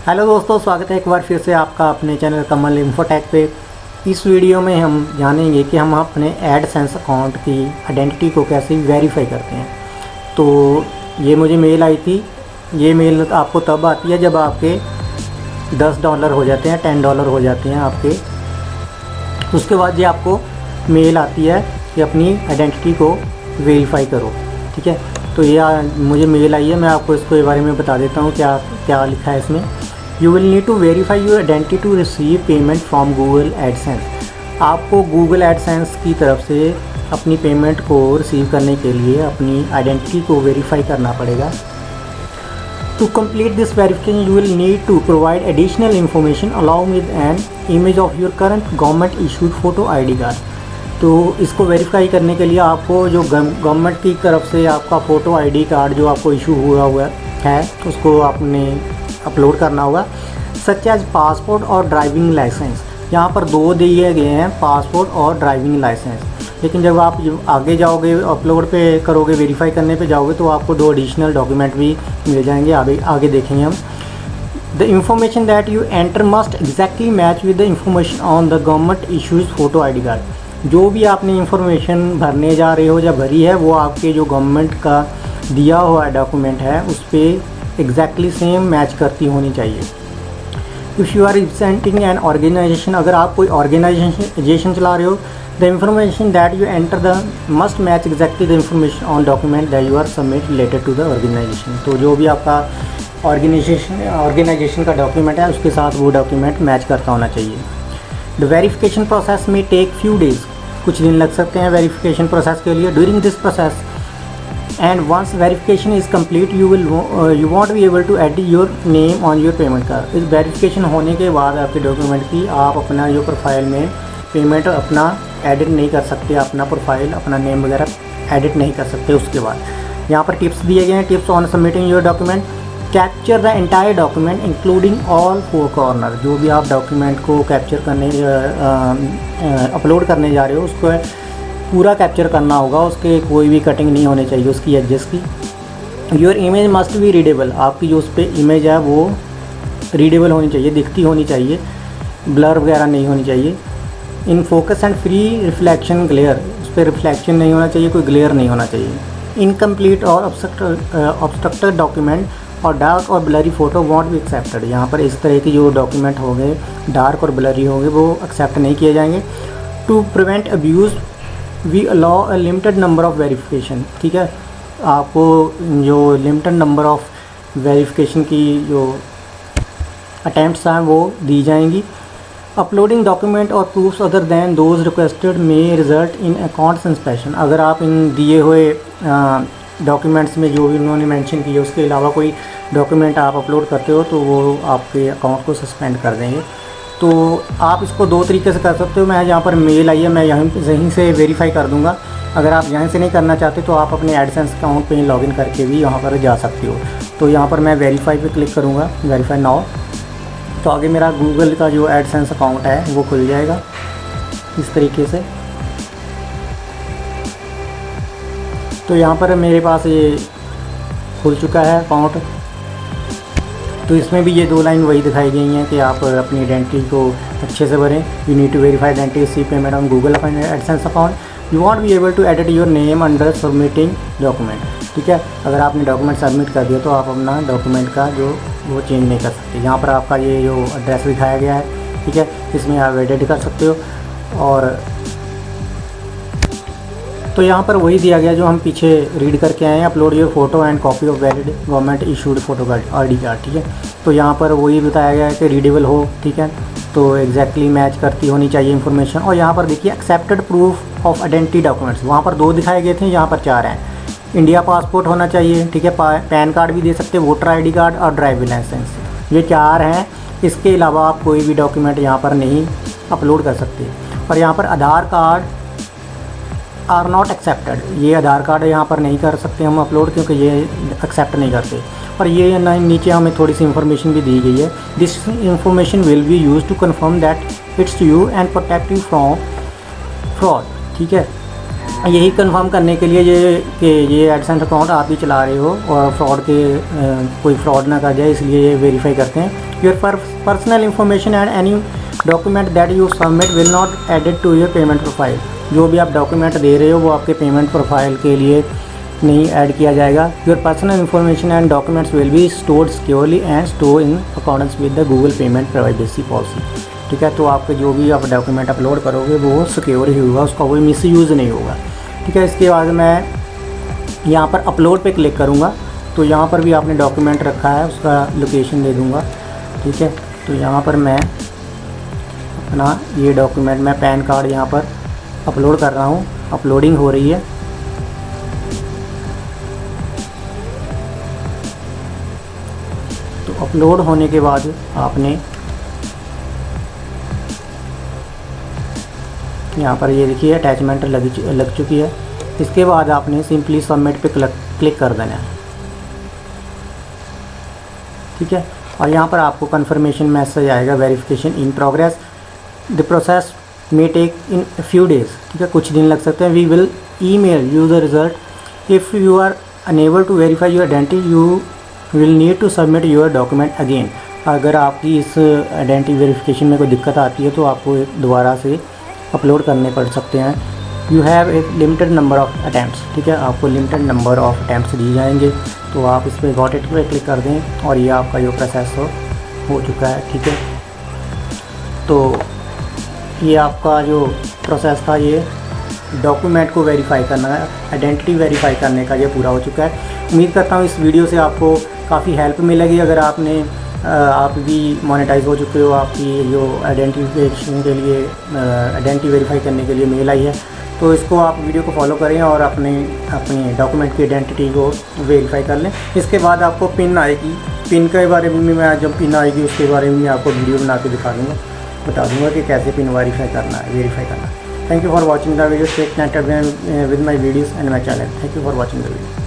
Hello दोस्तों, स्वागत है एक बार फिर से आपका अपने चैनल कमल इन्फोटेक पे। इस वीडियो में हम जानेंगे कि हम अपने एडसेंस अकाउंट की आइडेंटिटी को कैसे वेरीफाई करते हैं। तो ये मुझे मेल आई थी। ये मेल आपको तब आती है जब आपके $10 हो जाते हैं, $10 हो जाते हैं आपके। उसके बाद ये आपको मेल आती है कि अपनी आइडेंटिटी को वेरीफाई करो। ठीक है, तो ये मुझे मेल आई है। मैं आपको इसके बारे में बता देता हूँ क्या क्या लिखा है इसमें। You will need to verify your identity to receive payment from Google AdSense. आपको गूगल एडसेंस की तरफ से अपनी पेमेंट को रिसीव करने के लिए अपनी आइडेंटिटी को वेरीफाई करना पड़ेगा। To complete this verification you will need to provide additional information along with an image of your current government issued photo ID card. तो इसको वेरीफाई करने के लिए आपको जो गवर्नमेंट की तरफ से आपका फ़ोटो ID कार्ड जो आपको इशू हुआ है उसको आपने अपलोड करना होगा। सच एज पासपोर्ट और ड्राइविंग लाइसेंस। यहाँ पर दो दिए गए हैं, पासपोर्ट और ड्राइविंग लाइसेंस। लेकिन जब आप आगे जाओगे, अपलोड पे करोगे, वेरीफाई करने पे जाओगे तो आपको दो एडिशनल डॉक्यूमेंट भी मिल जाएंगे। आगे देखेंगे हम। The information that you enter must exactly match with the information on the government issues photo ID card. जो भी आपने इंफॉर्मेशन भरने जा रहे हो या भरी है वो आपके जो गवर्नमेंट का दिया हुआ डॉक्यूमेंट है उस पर एग्जैक्टली सेम मैच करती होनी चाहिए। If you are representing an organisation, अगर आप कोई ऑर्गेनाइजेशन चला रहे हो, the information that you enter the must match exactly the information on document that you are submit related to the organisation. तो जो भी आपका ऑर्गेनाइजेशन का डॉक्यूमेंट है उसके साथ वो डॉक्यूमेंट मैच करता होना चाहिए। द वेरिफिकेशन प्रोसेस में टेक फ्यू डेज, कुछ दिन लग सकते हैं वेरिफिकेशन प्रोसेस के लिए। During this process and once verification is complete you won't be able to add your name on your payment card। इस वेरिफिकेशन होने के बाद आपके डॉक्यूमेंट की आप अपना जो प्रोफाइल में पेमेंट अपना एडिट नहीं कर सकते, अपना प्रोफाइल अपना नेम वगैरह एडिट नहीं कर सकते। उसके बाद यहाँ पर टिप्स दिए गए हैं। Tips on submitting your document. Capture the entire document including all 4 corner. जो भी आप डॉक्यूमेंट को कैप्चर करने अपलोड करने जा रहे हो उसको पूरा कैप्चर करना होगा। उसके कोई भी कटिंग नहीं होनी चाहिए उसकी एडजस की। Your image must be readable. आपकी जो उस पर इमेज है वो रीडेबल होनी चाहिए, दिखती होनी चाहिए, ब्लर वगैरह नहीं होनी चाहिए। In focus and free reflection glare, उस पर रिफ्लेक्शन नहीं होना चाहिए, कोई ग्लेयर नहीं होना चाहिए। इनकम्प्लीट और ऑब्स्ट्रक्टेड डॉक्यूमेंट और डार्क और blurry photo want be accepted. यहाँ पर इस तरह की जो डॉक्यूमेंट होंगे डार्क और ब्लरी होंगे वो एक्सेप्ट नहीं किए जाएंगे। To prevent abuse we allow a limited number of verification. ठीक है, आपको जो लिमिटेड नंबर ऑफ़ वेरिफिकेशन की जो अटैम्प्ट्स हैं वो दी जाएंगी। अपलोडिंग डॉक्यूमेंट और proofs other than those requested में रिजल्ट इन अकाउंट सस्पेंशन। अगर आप इन दिए हुए डॉक्यूमेंट्स में जो भी उन्होंने मेंशन किया उसके अलावा कोई डॉक्यूमेंट आप अपलोड करते हो तो वो आपके अकाउंट को सस्पेंड कर देंगे। तो आप इसको दो तरीके से कर सकते हो। मैं यहाँ पर मेल आई है, मैं यहीं से वेरीफाई कर दूँगा। अगर आप यहाँ से नहीं करना चाहते तो आप अपने एडसेंस अकाउंट पे लॉगिन करके भी यहाँ पर जा सकते हो। तो यहाँ पर मैं वेरीफाई पे क्लिक करूँगा, वेरीफाई नाउ। तो आगे मेरा गूगल का जो एडसेंस अकाउंट है वो खुल जाएगा इस तरीके से। तो यहाँ पर मेरे पास ये खुल चुका है अकाउंट। तो इसमें भी ये 2 लाइन वही दिखाई गई हैं कि आप अपनी आइडेंटिटी को अच्छे से भरें। You need to verify identity see payment on Google AdSense account. You won't be able to edit your name under submitting document. ठीक है, अगर आपने डॉक्यूमेंट सबमिट कर दिया तो आप अपना डॉक्यूमेंट का जो वो चेंज नहीं कर सकते। यहाँ पर आपका ये जो एड्रेस दिखाया गया है, ठीक है, इसमें आप एडिट कर सकते हो। और तो यहाँ पर वही दिया गया जो हम पीछे रीड करके आए हैं। Upload your photo and copy of valid government issued photo ID card. ठीक है, तो यहाँ पर वही बताया गया है कि रीडेबल हो। ठीक है, तो एग्जैक्टली मैच करती होनी चाहिए इन्फॉर्मेशन। और यहाँ पर देखिए accepted proof of identity documents, वहाँ पर 2 दिखाए गए थे, यहाँ पर 4 हैं। इंडिया पासपोर्ट होना चाहिए, ठीक है, पैन कार्ड भी दे सकते हैं, वोटर ID कार्ड और ड्राइविंग लाइसेंस, ये 4 हैं। इसके अलावा आप कोई भी डॉक्यूमेंट यहाँ पर नहीं अपलोड कर सकते। और यहाँ पर आधार कार्ड आर नॉट एक्सेप्टेड, ये आधार कार्ड यहाँ पर नहीं कर सकते हम अपलोड क्योंकि ये एक्सेप्ट नहीं करते। और ये नीचे हमें थोड़ी सी इन्फॉर्मेशन भी दी गई है। This information will be use to confirm that it's you and protect you from fraud. ठीक है, यही कंफर्म करने के लिए कि ये एडसेंस अकाउंट आप ही चला रहे हो और कोई फ्रॉड ना कर जाए, इसलिए ये वेरीफाई करते हैं। Your personal information and any document that you submit will not added to your payment profile. जो भी आप डॉक्यूमेंट दे रहे हो वो आपके पेमेंट प्रोफाइल के लिए नहीं ऐड किया जाएगा। Your personal information and documents will be stored securely and store in accordance with the Google payment privacy policy. ठीक है, तो आपके जो भी आप डॉक्यूमेंट अपलोड करोगे वो सिक्योर ही होगा, उसका कोई मिसयूज़ नहीं होगा। ठीक है, इसके बाद मैं यहाँ पर अपलोड पे क्लिक करूँगा, तो यहाँ पर भी आपने डॉक्यूमेंट रखा है उसका लोकेशन दे दूँगा। ठीक है, तो यहाँ पर मैं अपना ये डॉक्यूमेंट, मैं पैन कार्ड यहाँ पर अपलोड कर रहा हूँ, अपलोडिंग हो रही है। तो अपलोड होने के बाद आपने यहाँ पर ये देखिए अटैचमेंट लग चुकी है। इसके बाद आपने सिंपली सबमिट पे क्लिक कर देना है। ठीक है, और यहाँ पर आपको कंफर्मेशन मैसेज आएगा, verification in progress, the process may take in few days. ठीक है, कुछ दिन लग सकते हैं। We will email you the result. If you are unable to verify your identity you will need to submit your document again. अगर आपकी इस आइडेंटिटी वेरिफिकेशन में कोई दिक्कत आती है तो आपको दोबारा से अपलोड करने पड़ सकते हैं। You have a limited number of attempts. ठीक है, आपको लिमिटेड नंबर ऑफ अटैम्प्ट्स दिए जाएंगे, तो आप इस पर गॉट इट पे क्लिक कर दें और ये आपका जो प्रोसेस हो चुका है। ठीक है, तो ये आपका जो प्रोसेस था, ये डॉक्यूमेंट को वेरीफाई करना है, आइडेंटिटी वेरीफाई करने का, ये पूरा हो चुका है। उम्मीद करता हूँ इस वीडियो से आपको काफ़ी हेल्प मिलेगी। अगर आप भी मोनेटाइज हो चुके हो, आपकी जो आइडेंटिफिकेशन के लिए आइडेंटिटी वेरीफाई करने के लिए मेल आई है, तो इसको आप वीडियो को फॉलो करें और अपनी डॉक्यूमेंट की आइडेंटिटी को वेरीफाई कर लें। इसके बाद आपको पिन आएगी, पिन के बारे में मैं जब पिन आएगी उसके बारे में आपको वीडियो बना के बता दूँगा कि कैसे पिन वेरीफाई करना है। Thank you for watching the video. Stay connected with my videos and my channel. Thank you for watching the video.